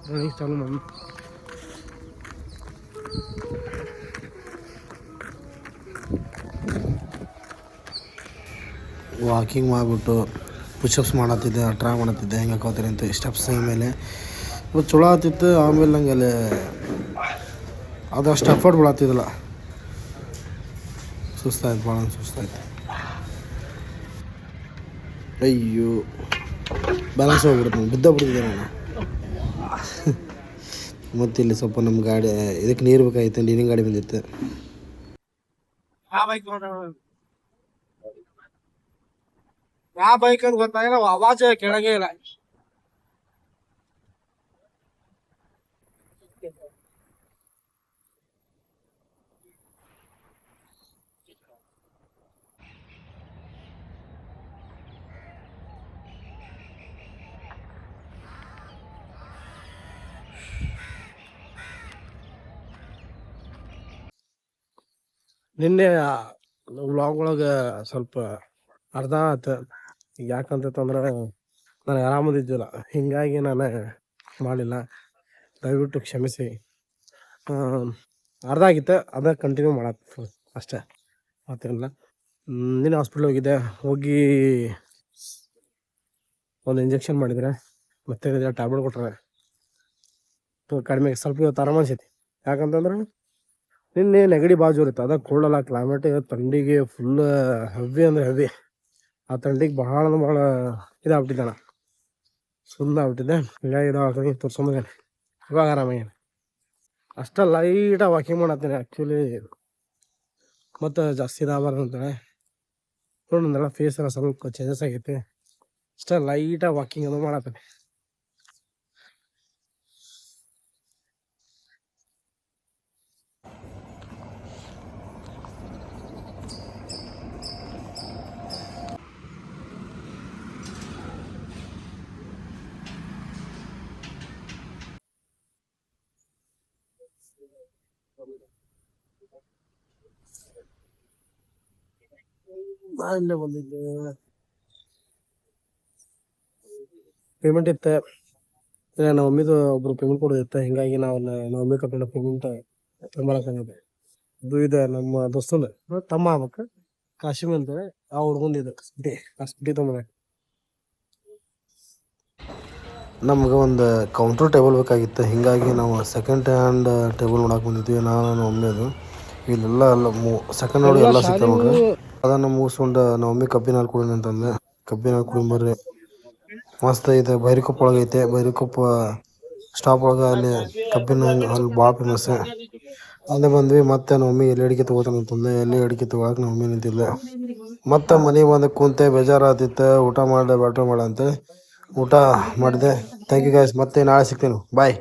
Running ಚಾಲು ಮಾಡಿ walking ಮಾಡಿಬಿಟ್ಟು ಪುಷಪ್ಸ್ ಮಾಡತ್ತಿದ್ದೆ, ಟ್ರೈ ಮಾಡತ್ತಿದ್ದೆ ಹೆಂಗೆ ಹಾಕೋತೀರಿ ಅಂತ ಸ್ಟೆಪ್ಸ್ ಮೇಲೆ ಇವತ್ತು ಚಲೋ ಆಗ್ತಿತ್ತು. ಆಮೇಲೆ ನಂಗೆ ಅಲ್ಲಿ ಅದಷ್ಟು ಎಫರ್ಟ್ ಬೀಳತ್ತಿದ್ದಿಲ್ಲ, ಸುಸ್ತಾಯ್ತು, ಭಾಳ ಸುಸ್ತಾಯ್ತು. ಅಯ್ಯೋ ಬ್ಯಾಲೆನ್ಸ್ ಹೋಗ್ಬಿಡ್ತು, ಬಿದ್ದಿದ್ದೆ ನಾನು. ಮತ್ತು ಇಲ್ಲಿ ಸ್ವಲ್ಪ ನಮ್ಮ ಗಾಡಿ ಇದಕ್ಕೆ ನೀರು ಬೇಕಾಗಿತ್ತು, ನೀರಿನ ಗಾಡಿ ಬಂದಿತ್ತು. ಯಾವ ಬೈಕ್ ಅಂತ ಗೊತ್ತಾಗಿಲ್ಲ, ಆವಾಜ್ ಕೆಳಗೆ ಇಲ್ಲ. ನಿನ್ನೆ ವ್ಲಾಗ್ ಒಳಗೆ ಸ್ವಲ್ಪ ಅರ್ಧ ಆಯ್ತು. ಯಾಕಂತಂದ್ರೆ ನನಗೆ ಆರಾಮದಿದ್ದಿಲ್ಲ, ಹೀಗಾಗಿ ನಾನು ಮಾಡಲಿಲ್ಲ. ದಯವಿಟ್ಟು ಕ್ಷಮಿಸಿ. ಅರ್ಧ ಆಗಿತ್ತು, ಅದ ಕಂಟಿನ್ಯೂ ಮಾಡತ್ತೆ ಅಷ್ಟೇ, ಮತ್ತೇನಿಲ್ಲ. ನಿನ್ನೆ ಹಾಸ್ಪಿಟ್ಲ್ ಹೋಗಿದ್ದೆ, ಹೋಗಿ ಒಂದು ಇಂಜೆಕ್ಷನ್ ಮಾಡಿದರೆ, ಮತ್ತೆ ಟ್ಯಾಬ್ಲೆಟ್ ಕೊಟ್ಟರೆ ಕಡಿಮೆ ಸ್ವಲ್ಪ ಇವತ್ತು ಆರಾಮ ಅನ್ಸೈತಿ. ಯಾಕಂತಂದ್ರೆ ನಿನ್ನೆ ನೆಗಡಿ ಭಾಳ ಜೋರು ಇತ್ತು, ಅದಾಗ ಕೊಳ್ಳಲ್ಲ. ಕ್ಲೈಮೇಟ್ ಥಂಡಿಗೆ ಫುಲ್ ಹೆವಿ ಅಂದರೆ ಹೆವಿ. ಆ ಥಂಡಿಗೆ ಭಾಳ ಇದಾಗ್ಬಿಟ್ಟಿದ್ದಾನೆ, ಸುಮ್ಮನೆ ಆಗ್ಬಿಟ್ಟಿದ್ದೆ. ಹೀಗಾಗಿ ಇದಾಗಿ ತೋರ್ಸ್ಕೊಂಬಂದೇನೆ. ಇವಾಗ ಆರಾಮಾಗೇನೆ. ಅಷ್ಟೇ ಲೈಟಾಗಿ ವಾಕಿಂಗ್ ಮಾಡತ್ತೀನಿ ಆ್ಯಕ್ಚುಲಿ, ಮತ್ತು ಜಾಸ್ತಿ ಇದಾಗಬಾರ್ದು ಅಂತೇಳಿ. ನೋಡಿ ನಂದೆಲ್ಲ ಫೇಸ್ ಎಲ್ಲ ಸ್ವಲ್ಪ ಚೇಂಜಸ್ ಆಗೈತಿ. ಅಷ್ಟೇ ಲೈಟಾಗಿ ವಾಕಿಂಗ್ ಅದು ಮಾಡತ್ತೀನಿ. ಇಲ್ಲೇ ಬಂದಿದ್ದೆ, ಪೇಮೆಂಟ್ ಇತ್ತು. ನಮ್ಮ ಮಮ್ಮಿದು ಒಬ್ರು ಪೇಮೆಂಟ್ ಕೊಡೋದಿತ್ತು, ಹಿಂಗಾಗಿ ನಾವು ನಮ್ಮ ಮಮ್ಮಿ ಕಪ್ಪಿನ ಪೇಮೆಂಟ್ ಮಾಡಕ್ಕಾಗಿದೆ. ಇದು ನಮ್ಮ ದೋಸ್ತಂದು ತಮ್ಮ ಆಗ್ಬೇಕು, ಕಾಶಿಮ್ ಅಂತೇಳಿ. ಆ ಹುಡ್ಗೊಂದಿದ್ದು ಸ್ಕೂಟಿ ತೊಗೊಂಬಂದೆ. ನಮ್ಗೆ ಒಂದು ಕೌಂಟ್ರ್ ಟೇಬಲ್ ಬೇಕಾಗಿತ್ತು, ಹೀಗಾಗಿ ನಾವು ಸೆಕೆಂಡ್ ಹ್ಯಾಂಡ್ ಟೇಬಲ್ ನೋಡಕ್ಕೆ ಬಂದಿದ್ವಿ. ನಾನು ಒಮ್ಮೆದು ಇಲ್ಲೆಲ್ಲ ಸೆಕೆಂಡ್ ನೋಡಿ ಎಲ್ಲ ಸಿಗ್ತಾವೆ ನೋಡ್ರಿ. ಅದನ್ನು ಮುಗಿಸ್ಕೊಂಡು ನಮ್ಮ ಮಮ್ಮಿ ಕಬ್ಬಿನ ಹಾಲು ಕುಡಿನ ಅಂತಂದೆ. ಕಬ್ಬಿನ ಹಾಲು ಕುಡಿಂಬರ್ರಿ, ಮಸ್ತ್ ಐತೆ. ಬೈರಿಕೊಪ್ಪ ಒಳಗೆ ಐತೆ, ಬೈರಿಕೊಪ್ಪ ಸ್ಟಾಪ್ ಒಳಗೆ ಅಲ್ಲಿ ಕಬ್ಬಿನ ಹಾಲು ಭಾಳ ಫೇಮಸ್. ಅಲ್ಲೇ ಬಂದ್ವಿ. ಮತ್ತೆ ನಮ್ಮ ಮಮ್ಮಿ ಎಲೆ ಅಡಿಕೆ ತೊಗೋತಾನಂತಂದೆ, ಎಲೆ ಅಡಿಕೆ ತೊಗೊಳಕ್ಕೆ ನಮ್ಮ ಮಮ್ಮಿ ನಿಂತಿಲ್ಲ. ಮತ್ತೆ ಮನೆಗೆ ಬಂದು ಕುಂತೆ, ಬೇಜಾರಾತಿತ್ತು. ಊಟ ಮಾಡ ಅಂತ ಊಟ ಮಾಡಿದೆ. ಥ್ಯಾಂಕ್ ಯು ಗೈಸ್, ಮತ್ತೆ ನಾಳೆ ಸಿಗ್ತೇನೆ, ಬಾಯ್.